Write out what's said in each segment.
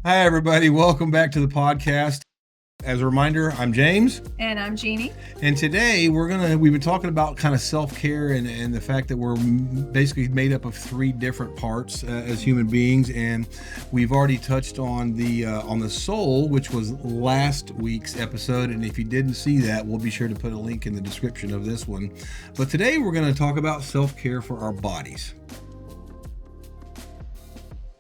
Hi, everybody. Welcome back to the podcast. As a reminder, I'm James. And I'm Jeannie. And today we've been talking about kind of self-care and the fact that we're basically made up of three different parts as human beings. And we've already touched on the soul, which was last week's episode. And if you didn't see that, we'll be sure to put a link in the description of this one. But today we're going to talk about self-care for our bodies.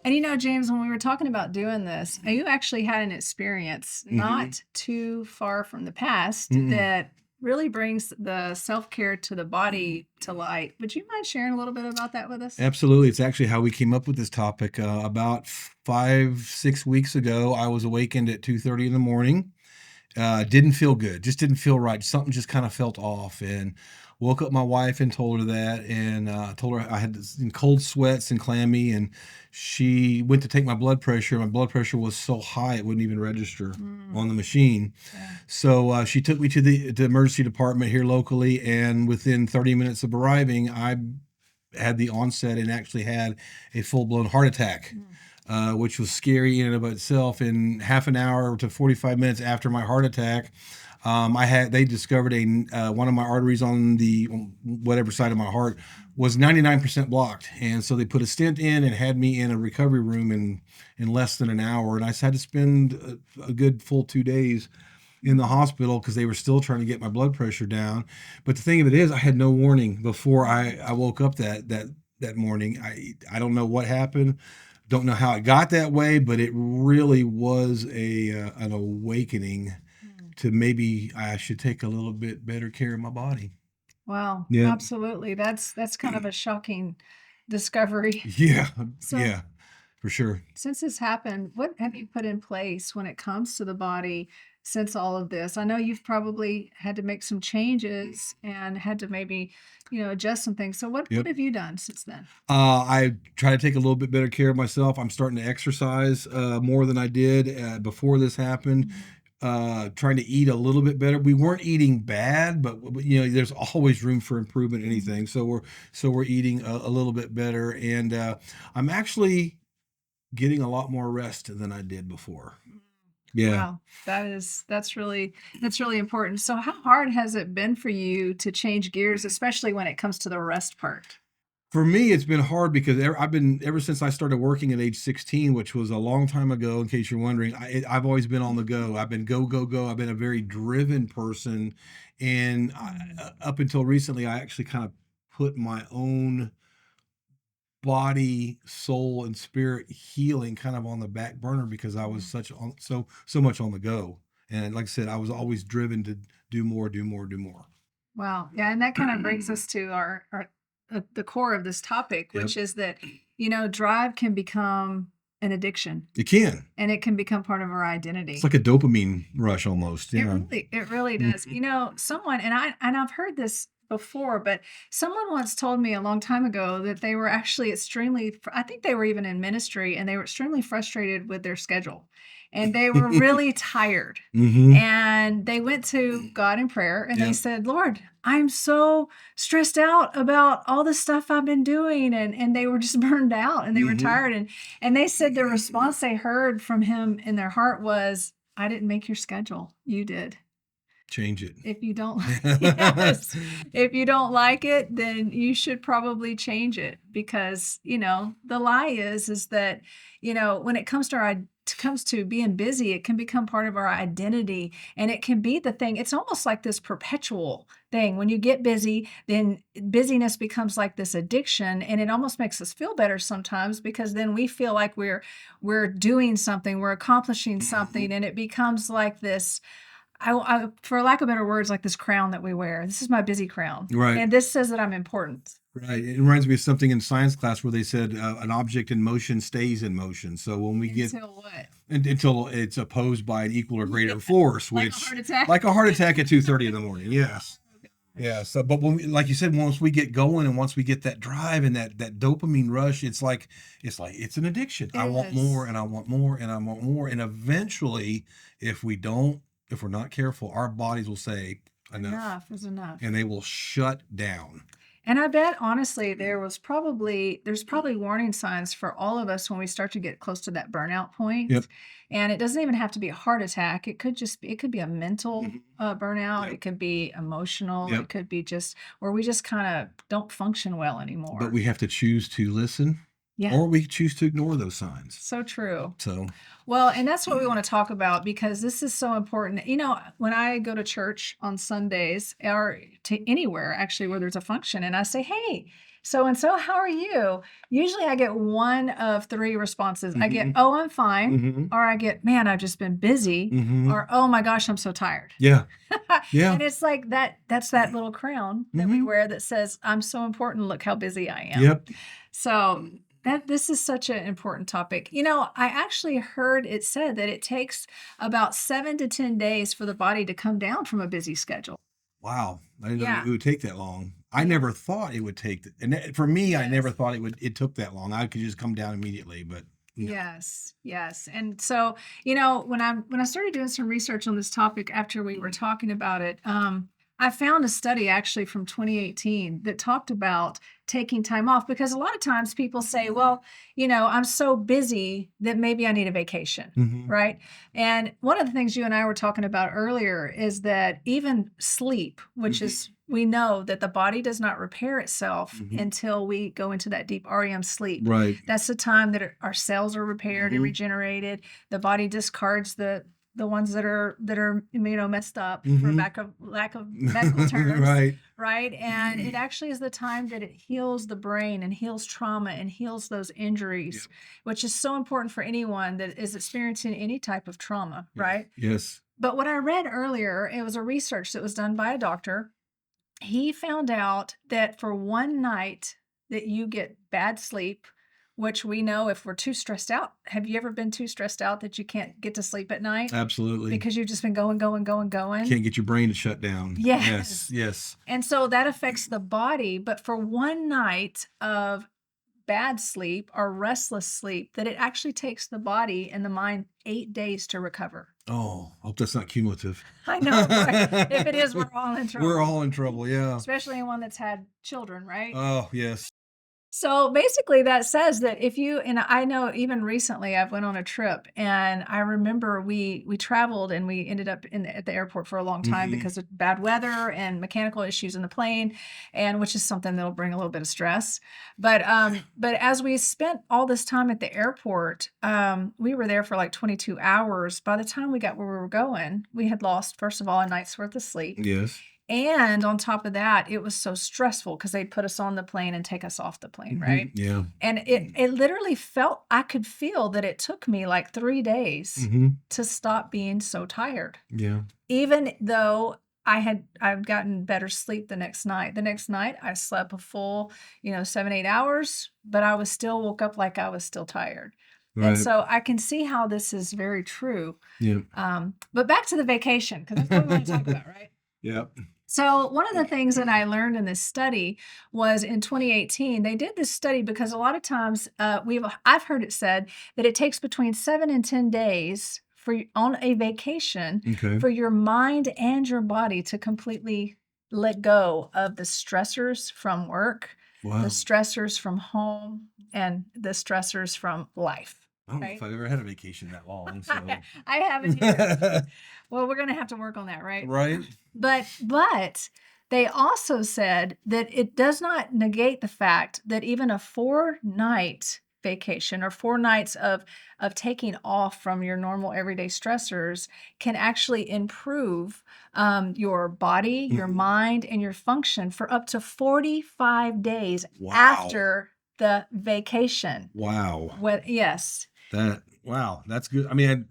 And you know, James, when we were talking about doing this, you actually had an experience not too far from the past that really brings the self-care to the body to light. Would you mind sharing a little bit about that with us? Absolutely. It's actually how we came up with this topic. About 5-6 weeks ago, I was awakened at 2:30 in the morning. Didn't feel good. Just didn't feel right. Something just kind of felt off, and woke up my wife and told her that, and told her I had cold sweats and clammy, and she went to take my blood pressure. My blood pressure was so high it wouldn't even register on the machine. Yeah. So she took me to the emergency department here locally, and within 30 minutes of arriving, I had the onset and actually had a full-blown heart attack. Which was scary in and of itself. In half an hour to 45 minutes after my heart attack, they discovered one of my arteries on the whatever side of my heart was 99% blocked, and so they put a stent in and had me in a recovery room in less than an hour, and I had to spend a good full 2 days in the hospital because they were still trying to get my blood pressure down. But the thing of it is, I had no warning before I woke up that morning. I don't know what happened. Don't know how it got that way, but it really was an awakening to maybe I should take a little bit better care of my body. Wow, Yeah. absolutely. That's kind of a shocking discovery. Yeah. So, Yeah, for sure. since this happened, what have you put in place when it comes to the body since all of this? I know you've probably had to make some changes and had to maybe, adjust some things. So what Yep. have you done since then? I try to take a little bit better care of myself. I'm starting to exercise more than I did before this happened. Trying to eat a little bit better. We weren't eating bad, but there's always room for improvement in anything. So we're eating a little bit better, and I'm actually getting a lot more rest than I did before. Yeah. Wow, that's really important. So how hard has it been for you to change gears, especially when it comes to the rest part? For me, it's been hard because I've been ever since I started working at age 16, which was a long time ago. In case you're wondering, I've always been on the go. I've been go go go. I've been a very driven person, and up until recently, I actually kind of put my own body, soul, and spirit healing kind of on the back burner because I was so much on the go. And like I said, I was always driven to do more, do more, do more. Wow. Yeah, and that kind of brings us to our the core of this topic, Yep. which is that, drive can become an addiction It can. and it can become part of our It's identity. like a dopamine rush almost. It Yeah. really does. Someone, and I've heard this before, but someone once told me a long time ago that they were actually I think they were even in ministry, and they were extremely frustrated with their schedule. And they were really tired. Mm-hmm. And they went to God in prayer and they Yep. said, Lord, I'm so stressed out about all the stuff I've been doing. And they were just burned out and they were tired. And they said the response they heard from him in their heart was, I didn't make your schedule. You did. Change it. If you don't, yes, if you don't like it, then you should probably change it because, the lie is that, when it comes to being busy, it can become part of our identity, and it can be the thing. It's almost like this perpetual thing. When you get busy, then busyness becomes like this addiction, and it almost makes us feel better sometimes because then we feel like we're doing something, we're accomplishing something, and it becomes like this. For lack of better words, like this crown that we wear. This is my busy crown, Right. and this says that I'm important. Right. It reminds me of something in science class where they said an object in motion stays in motion. So when we get Until what? until it's opposed by an equal or greater force, Like a which heart attack. like a heart attack at 2:30 in the morning. Yes. Yeah. So, but like you said, once we get going and once we get that drive and that dopamine rush, it's an addiction. I want more and I want more and I want more. And eventually, if we're not careful, our bodies will say enough Enough is enough. and they will shut down. And I bet honestly there's probably warning signs for all of us when we start to get close to that burnout point. Yep. And it doesn't even have to be a heart attack. It could be a mental Mhm. burnout. Yep. It could be emotional. Yep. It could be just where we just kind of don't function well anymore. But we have to choose to listen, Yeah. or we choose to ignore those signs. So true. So, Well, and that's what we want to talk about because this is so important. When I go to church on Sundays or to anywhere actually where there's a function and I say, "Hey, so and so, how are you?" Usually I get one of three responses. I get, Mhm. "Oh, I'm fine," mhm, or I get, "Man, I've just been busy," mhm. or, "Oh my gosh, I'm so tired." Yeah. Yeah. And it's like that's that little crown that we Mhm. wear that says, "I'm so important. Look how busy I am." Yep. So this is such an important topic. I actually heard it said that it takes about 7 to 10 days for the body to come down from a busy schedule. Wow. I didn't know Yeah. it would take that long. I Yeah. never thought it would take, for me, I never Yes. thought it took that long. I could just come down immediately, but no. Yes, yes. And so, when I started doing some research on this topic after we were talking about it, I found a study actually from 2018 that talked about taking time off because a lot of times people say, well, I'm so busy that maybe I need a vacation, Mhm. right? And one of the things you and I were talking about earlier is that even sleep, which Mhm. is we know that the body does not repair itself Mhm. until we go into that deep REM sleep. Right. That's the time that our cells are repaired and Mhm. regenerated. The body discards the ones that are messed up for Mhm. lack of medical terms, Right. right? And it actually is the time that it heals the brain and heals trauma and heals those injuries, Yep. which is so important for anyone that is experiencing any type of trauma, right? Yes. But what I read earlier, it was a research that was done by a doctor. He found out that for one night that you get bad sleep, which we know if we're too stressed out. Have you ever been too stressed out that you can't get to sleep at night Absolutely. because you've just been going, going, going, going? Can't get your brain to shut down. Yes. Yes. Yes. And so that affects the body. But for one night of bad sleep or restless sleep, that it actually takes the body and the mind 8 days to recover. Oh, I hope that's not cumulative. I know. Right? If it is, we're all in trouble. We're all in trouble. Yeah. Especially anyone that's had children, right? Oh, yes. So basically that says that and I know even recently I've went on a trip and I remember we traveled and we ended up at the airport for a long time Mhm. because of bad weather and mechanical issues in the plane, and which is something that'll bring a little bit of stress. But as we spent all this time at the airport, we were there for like 22 hours. By the time we got where we were going, we had lost, first of all, a night's worth of sleep. Yes. And on top of that, it was so stressful because they'd put us on the plane and take us off the plane, Mhm. right? Yeah. And it literally I could feel that it took me like 3 days Mhm. to stop being so tired. Yeah. Even though I've gotten better sleep the next night. The next night I slept a full, 7, 8 hours, but I was still woke up like I was still tired. And Right. so I can see how this is very true. Yeah. But back to the vacation, because that's what we want to talk about, right? Yep. So one of the things that I learned in this study was in 2018, they did this study because a lot of times I've heard it said that it takes between 7 and 10 days on a vacation Okay. for your mind and your body to completely let go of the stressors from work, Wow. the stressors from home, and the stressors from life. I don't know Right? if I've ever had a vacation that long. So. I haven't either. Well, we're going to have to work on that, right? Right. But they also said that it does not negate the fact that even a 4-night vacation or 4 nights of taking off from your normal everyday stressors can actually improve your body, your Mhm. mind, and your function for up to 45 days Wow. after the vacation. Wow. Yes. Wow. That's good. I mean,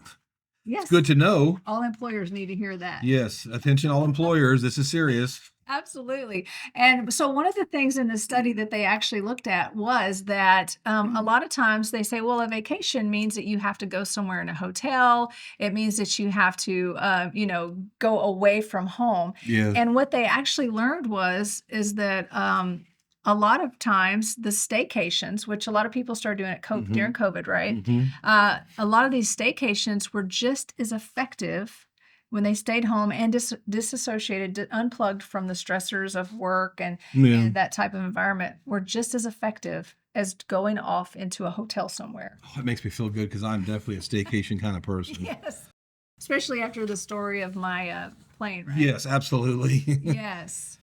Yes. it's good to know. All employers need to hear that. Yes. Attention, all employers. This is serious. Absolutely. And so one of the things in the study that they actually looked at was that a lot of times they say, well, a vacation means that you have to go somewhere in a hotel. It means that you have to, go away from home. Yeah. And what they actually learned is that a lot of times the staycations, which a lot of people started doing Mhm. during COVID, right? Mhm. A lot of these staycations were just as effective when they stayed home and disassociated, unplugged from the stressors of work Yeah. and that type of environment, were just as effective as going off into a hotel somewhere. Oh, it makes me feel good because I'm definitely a staycation kind of person. Yes. Especially after the story of my plane, right? Yes, absolutely. Yes.